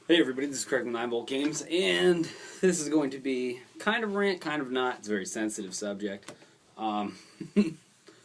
Hey everybody, this is Craig with 9 Volt Games, and this is going to be kind of rant, kind of not. It's a very sensitive subject. Um,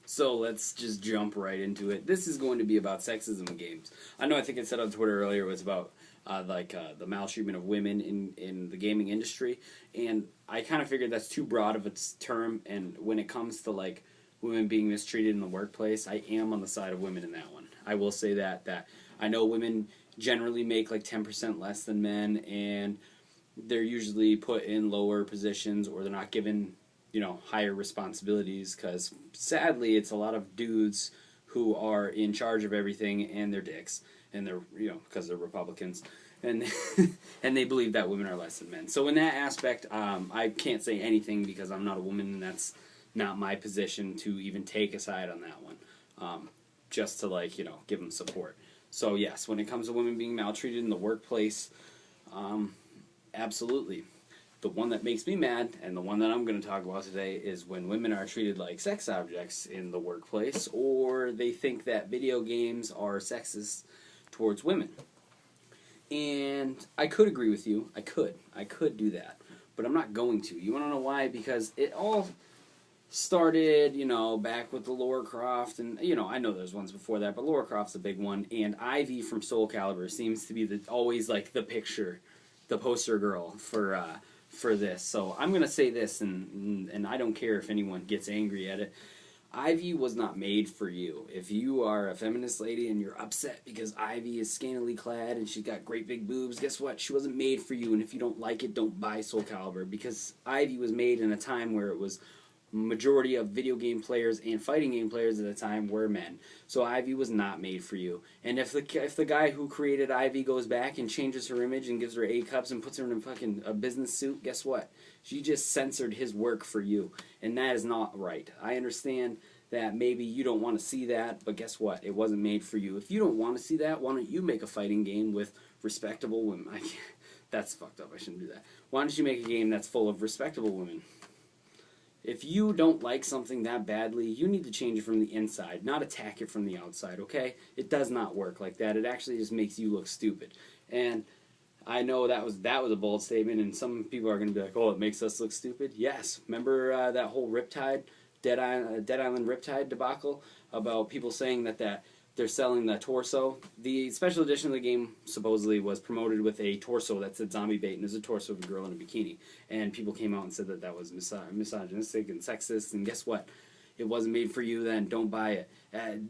so let's just jump right into it. This is going to be about sexism in games. I think I said on Twitter earlier it was about the maltreatment of women in the gaming industry, and I kind of figured that's too broad of a term, and when it comes to like women being mistreated in the workplace, I am on the side of women in that one. I will say that I know women generally make like 10% less than men, and they're usually put in lower positions, or they're not given, higher responsibilities, because sadly it's a lot of dudes who are in charge of everything, and they're dicks, and they're, because they're Republicans, and and they believe that women are less than men. So in that aspect, I can't say anything because I'm not a woman, and that's not my position to even take a side on that one, just to give them support. So yes, when it comes to women being maltreated in the workplace, absolutely. The one that makes me mad, and the one that I'm going to talk about today, is when women are treated like sex objects in the workplace, or they think that video games are sexist towards women. And I could agree with you. I could do that. But I'm not going to. You want to know why? Because it all started, back with the Lara Croft, and, I know there's ones before that, but Lara Croft's a big one, and Ivy from Soul Calibur seems to be always, like, the picture, the poster girl for this. So I'm going to say this, and I don't care if anyone gets angry at it. Ivy was not made for you. If you are a feminist lady and you're upset because Ivy is scantily clad and she's got great big boobs, guess what? She wasn't made for you, and if you don't like it, don't buy Soul Calibur, because Ivy was made in a time where it was majority of video game players and fighting game players at the time were men. So Ivy was not made for you. And if the guy who created Ivy goes back and changes her image and gives her A cups and puts her in a business suit, guess what? She just censored his work for you. And that is not right. I understand that maybe you don't want to see that, but guess what? It wasn't made for you. If you don't want to see that, why don't you make a fighting game with respectable women? That's fucked up. I shouldn't do that. Why don't you make a game that's full of respectable women? If you don't like something that badly, you need to change it from the inside, not attack it from the outside, okay? It does not work like that. It actually just makes you look stupid. And I know that was a bold statement, and some people are going to be like, oh, it makes us look stupid? Yes. Remember that whole Riptide, Dead Island Riptide debacle about people saying that they're selling the torso? The special edition of the game supposedly was promoted with a torso that said zombie bait, and it was a torso of a girl in a bikini. And people came out and said that was misogynistic and sexist, and guess what? It wasn't made for you then. Don't buy it.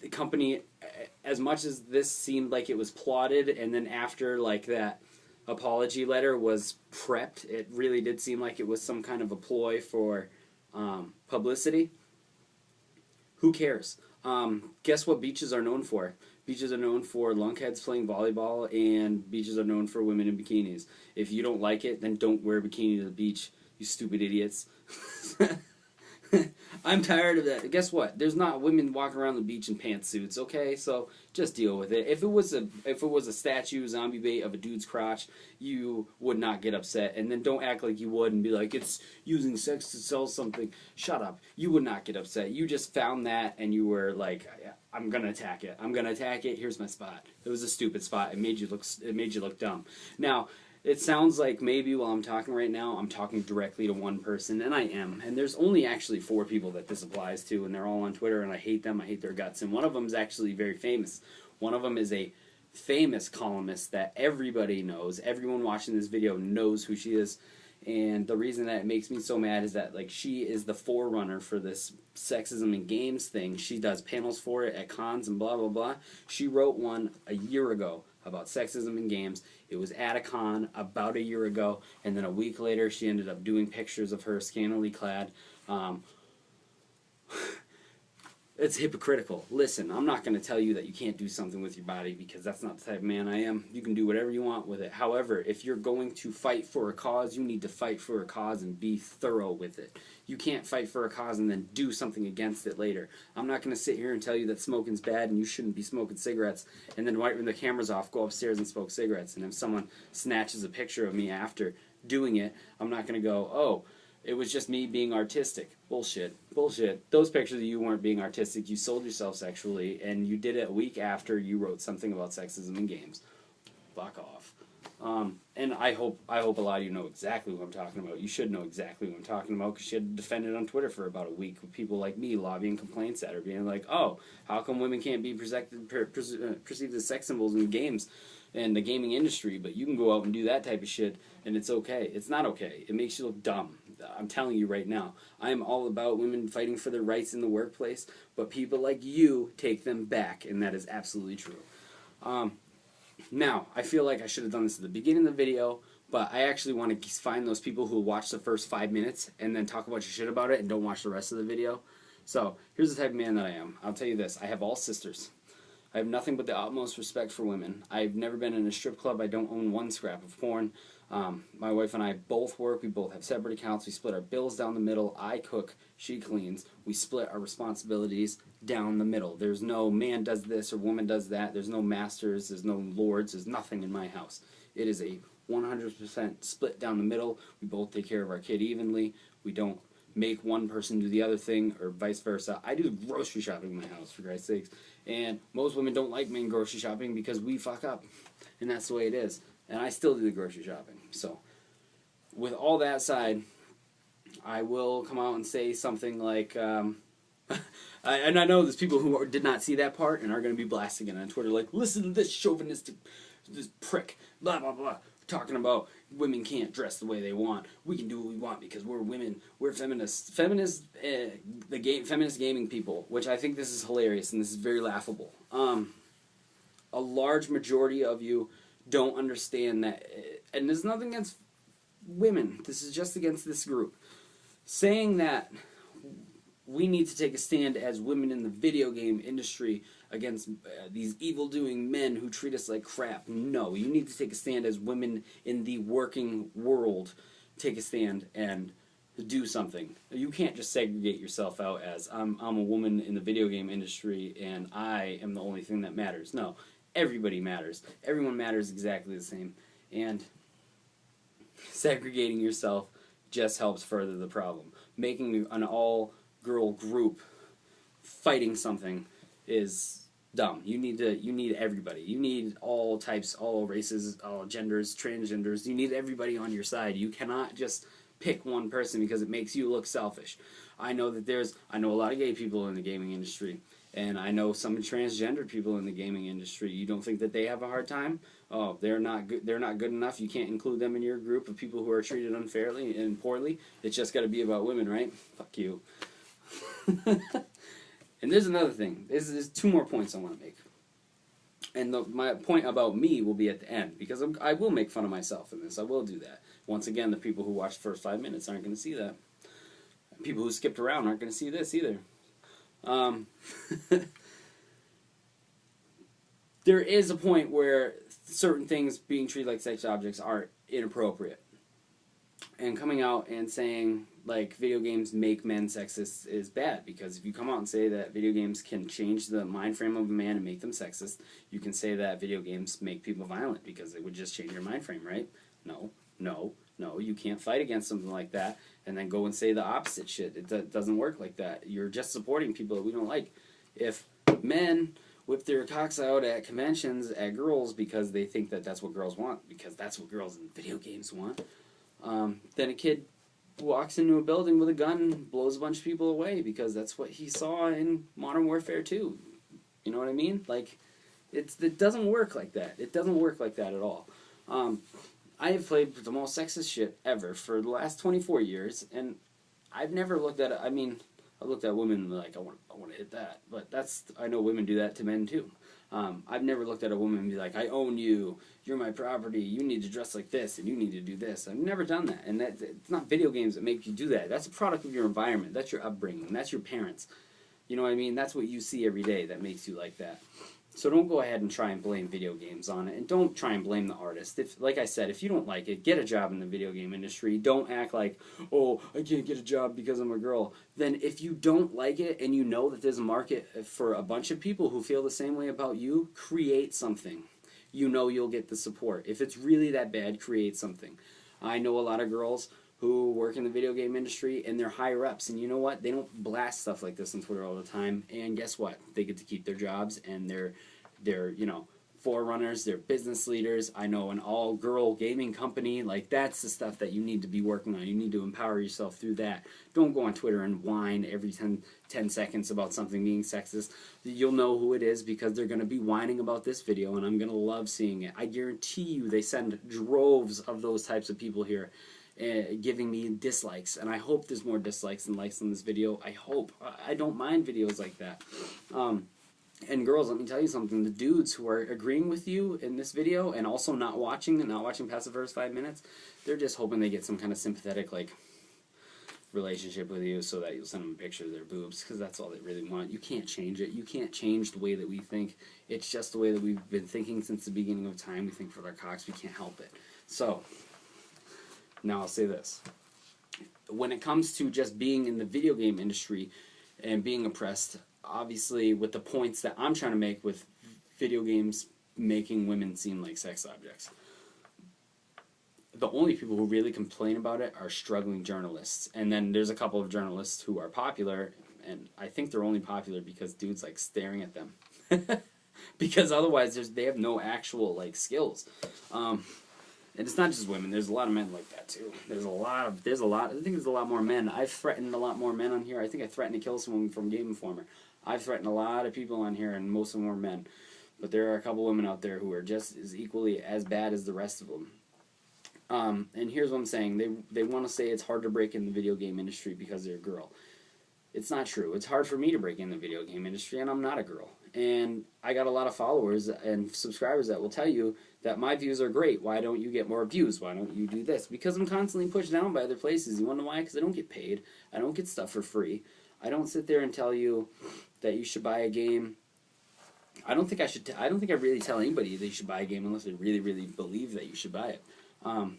The company, as much as this seemed like it was plotted, and then after that apology letter was prepped, it really did seem like it was some kind of a ploy for publicity. Who cares? Guess what beaches are known for? Beaches are known for lunkheads playing volleyball, and beaches are known for women in bikinis. If you don't like it, then don't wear a bikini to the beach, you stupid idiots. I'm tired of that. Guess what? There's not women walking around the beach in pantsuits, okay? So just deal with it. If it was a statue zombie bait of a dude's crotch, you would not get upset. And then don't act like you would and be like, it's using sex to sell something. Shut up. You would not get upset. You just found that and you were like, I'm gonna attack it. I'm gonna attack it. Here's my spot. It was a stupid spot. It made you look dumb. Now, it sounds like maybe while I'm talking right now, I'm talking directly to one person, and I am. And there's only actually 4 people that this applies to, and they're all on Twitter, and I hate them. I hate their guts. And one of them is actually very famous. One of them is a famous columnist that everybody knows. Everyone watching this video knows who she is. And the reason that it makes me so mad is that she is the forerunner for this sexism in games thing. She does panels for it at cons and blah, blah, blah. She wrote one a year ago about sexism in games. It was at a con about a year ago, and then a week later she ended up doing pictures of her scantily clad. It's hypocritical. Listen, I'm not going to tell you that you can't do something with your body, because that's not the type of man I am. You can do whatever you want with it. However, if you're going to fight for a cause, you need to fight for a cause and be thorough with it. You can't fight for a cause and then do something against it later. I'm not going to sit here and tell you that smoking's bad and you shouldn't be smoking cigarettes, and then right when the camera's off, go upstairs and smoke cigarettes. And if someone snatches a picture of me after doing it, I'm not going to go, oh, it was just me being artistic. Bullshit. Bullshit. Those pictures of you weren't being artistic. You sold yourself sexually, and you did it a week after you wrote something about sexism in games. Fuck off. And I hope a lot of you know exactly what I'm talking about. You should know exactly what I'm talking about because she had to defend it on Twitter for about a week with people like me lobbying complaints at her, being like, "Oh, how come women can't be perceived as sex symbols in games and the gaming industry, but you can go out and do that type of shit and it's okay?" It's not okay. It makes you look dumb. I'm telling you right now. I am all about women fighting for their rights in the workplace, but people like you take them back, and that is absolutely true. Now, I feel like I should have done this at the beginning of the video, but I actually want to find those people who watch the first 5 minutes and then talk a bunch of shit about it and don't watch the rest of the video. So, here's the type of man that I am. I'll tell you this. I have all sisters. I have nothing but the utmost respect for women. I've never been in a strip club. I don't own one scrap of porn. My wife and I both work. We both have separate accounts. We split our bills down the middle. I cook. She cleans. We split our responsibilities down the middle. There's no man does this or woman does that. There's no masters. There's no lords. There's nothing in my house. It is a 100% split down the middle. We both take care of our kid evenly. We don't make one person do the other thing or vice versa. I do grocery shopping in my house, for Christ's sakes. And most women don't like men grocery shopping because we fuck up. And that's the way it is. And I still do the grocery shopping. So, with all that aside, I will come out and say something like, and I know there's people who did not see that part and are going to be blasting it on Twitter like, listen to this chauvinistic, this prick, blah, blah, blah, talking about women can't dress the way they want. We can do what we want because we're women. We're feminists. Feminist gaming people, which I think this is hilarious and this is very laughable. A large majority of you don't understand that, and there's nothing against women. This is just against this group. Saying that we need to take a stand as women in the video game industry against these evil-doing men who treat us like crap. No, you need to take a stand as women in the working world. Take a stand and do something. You can't just segregate yourself out as I'm a woman in the video game industry and I am the only thing that matters. No, everybody matters. Everyone matters exactly the same. And segregating yourself just helps further the problem. Making an all-girl group fighting something is dumb. You need everybody. You need all types, all races, all genders, transgenders. You need everybody on your side. You cannot just pick one person because it makes you look selfish. I know a lot of gay people in the gaming industry, and I know some transgender people in the gaming industry. You don't think that they have a hard time? Oh, they're not good. They're not good enough. You can't include them in your group of people who are treated unfairly and poorly. It's just got to be about women, right? Fuck you. And there's another thing. There's 2 more points I want to make. And my point about me will be at the end, because I will make fun of myself in this. I will do that. Once again, the people who watched the first 5 minutes aren't going to see that. People who skipped around aren't going to see this either. There is a point where certain things being treated like sex objects are inappropriate. And coming out and saying, like, video games make men sexist is bad, because if you come out and say that video games can change the mind frame of a man and make them sexist, you can say that video games make people violent, because it would just change your mind frame, right? No, you can't fight against something like that and then go and say the opposite shit. It doesn't work like that. You're just supporting people that we don't like. If men whip their cocks out at conventions at girls because they think that that's what girls want, because that's what girls in video games want, then a kid walks into a building with a gun and blows a bunch of people away because that's what he saw in Modern Warfare 2. You know what I mean? Like, it doesn't work like that. It doesn't work like that at all. I have played the most sexist shit ever for the last 24 years, and I've never looked at it. I mean, I looked at women like, I want to hit that, but I know women do that to men too. I've never looked at a woman and be like, I own you, you're my property, you need to dress like this, and you need to do this. I've never done that, and it's not video games that make you do that. That's a product of your environment. That's your upbringing. That's your parents. You know what I mean? That's what you see every day that makes you like that. So don't go ahead and try and blame video games on it, and don't try and blame the artist. Like I said, if you don't like it, get a job in the video game industry. Don't act like, oh, I can't get a job because I'm a girl. Then if you don't like it and you know that there's a market for a bunch of people who feel the same way about you, create something. You know you'll get the support. If it's really that bad, create something. I know a lot of girls who work in the video game industry, and they're higher ups, and you know what? They don't blast stuff like this on Twitter all the time, and guess what? They get to keep their jobs, and they're forerunners, they're business leaders. I know an all-girl gaming company, like that's the stuff that you need to be working on. You need to empower yourself through that. Don't go on Twitter and whine every 10 seconds about something being sexist. You'll know who it is because they're going to be whining about this video, and I'm going to love seeing it. I guarantee you they send droves of those types of people here giving me dislikes, and I hope there's more dislikes than likes on this video. I hope. I don't mind videos like that. And girls, let me tell you something. The dudes who are agreeing with you in this video and also not watching past the first 5 minutes, they're just hoping they get some kind of sympathetic, like, relationship with you so that you'll send them a picture of their boobs, because that's all they really want. You can't change it. You can't change the way that we think. It's just the way that we've been thinking since the beginning of time. We think for our cocks. We can't help it. So, now I'll say this. When it comes to just being in the video game industry and being oppressed, obviously with the points that I'm trying to make with video games making women seem like sex objects, the only people who really complain about it are struggling journalists. And then there's a couple of journalists who are popular, and I think they're only popular because dudes like staring at them. Because otherwise they have no actual like skills. And it's not just women. There's a lot of men like that too. I think there's a lot more men. I've threatened a lot more men on here. I think I threatened to kill someone from Game Informer. I've threatened a lot of people on here, and most of them are men. But there are a couple women out there who are just as equally as bad as the rest of them. And here's what I'm saying. They want to say it's hard to break in the video game industry because they're a girl. It's not true. It's hard for me to break in the video game industry, and I'm not a girl. And I got a lot of followers and subscribers that will tell you that my views are great. Why don't you get more views? Why don't you do this? Because I'm constantly pushed down by other places. You want to know why? Because I don't get paid. I don't get stuff for free. I don't sit there and tell you that you should buy a game. I don't think I really tell anybody that you should buy a game unless they really, really believe that you should buy it. And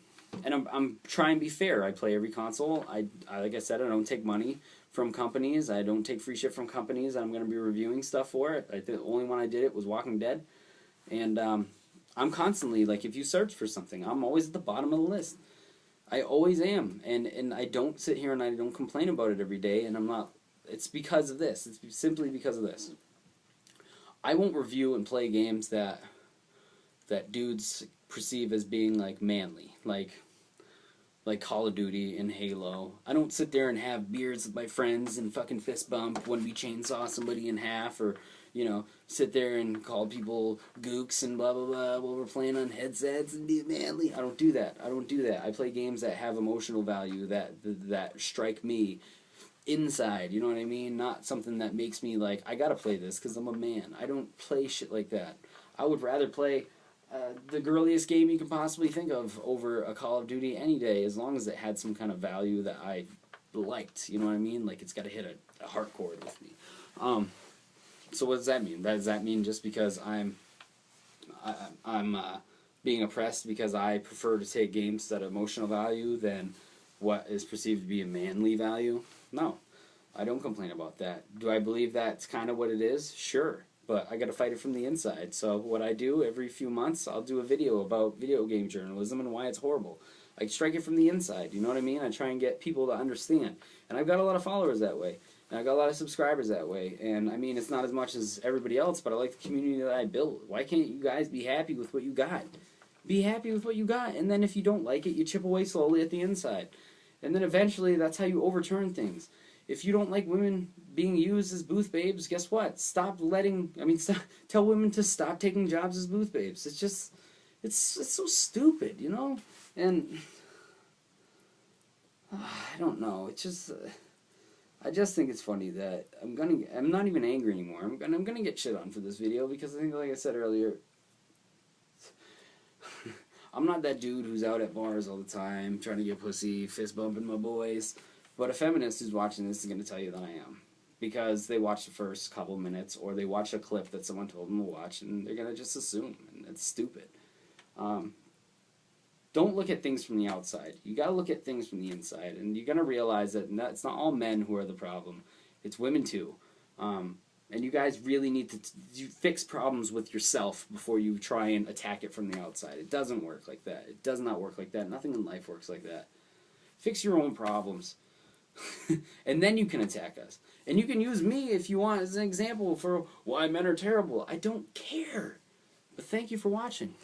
I'm trying to be fair. I play every console. I like I said, I don't take money from companies. I don't take free shit from companies. I'm going to be reviewing stuff for it. The only one I did it was Walking Dead. And I'm constantly, like, if you search for something, I'm always at the bottom of the list. I always am. And I don't sit here and I don't complain about it every day. And I'm not, it's because of this. It's simply because of this. I won't review and play games that dudes perceive as being, like, manly. Like Call of Duty and Halo. I don't sit there and have beers with my friends and fucking fist bump when we chainsaw somebody in half, or, you know, sit there and call people gooks and blah blah blah while we're playing on headsets and be manly. I don't do that. I play games that have emotional value, that strike me inside, you know what I mean? Not something that makes me like, I gotta play this because I'm a man. I don't play shit like that. I would rather play the girliest game you can possibly think of over a Call of Duty any day, as long as it had some kind of value that I liked, you know what I mean? Like, it's got to hit a heart chord with me. So what does that mean? Does that mean just because I'm being oppressed because I prefer to take games that have emotional value than what is perceived to be a manly value? No, I don't complain about that. Do I believe that's kind of what it is? Sure. But I got to fight it from the inside. So what I do every few months, I'll do a video about video game journalism and why it's horrible. I strike it from the inside, you know what I mean? I try and get people to understand. And I've got a lot of followers that way. And I've got a lot of subscribers that way. And I mean, it's not as much as everybody else, but I like the community that I built. Why can't you guys be happy with what you got? Be happy with what you got. And then if you don't like it, you chip away slowly at the inside. And then eventually, that's how you overturn things. If you don't like women being used as booth babes, guess what? Tell women to stop taking jobs as booth babes. It's just, it's so stupid, you know? And, I don't know, it's just, I just think it's funny that I'm not even angry anymore. I'm gonna get shit on for this video because I think, like I said earlier, I'm not that dude who's out at bars all the time, trying to get pussy, fist bumping my boys. But a feminist who's watching this is going to tell you that I am. Because they watch the first couple minutes, or they watch a clip that someone told them to watch, and they're going to just assume, and it's stupid. Don't look at things from the outside. You got to look at things from the inside, and you're going to realize that it's not all men who are the problem. It's women too. And you guys really need to fix problems with yourself before you try and attack it from the outside. It doesn't work like that. It does not work like that. Nothing in life works like that. Fix your own problems. And then you can attack us. And you can use me if you want as an example for why men are terrible. I don't care. But thank you for watching.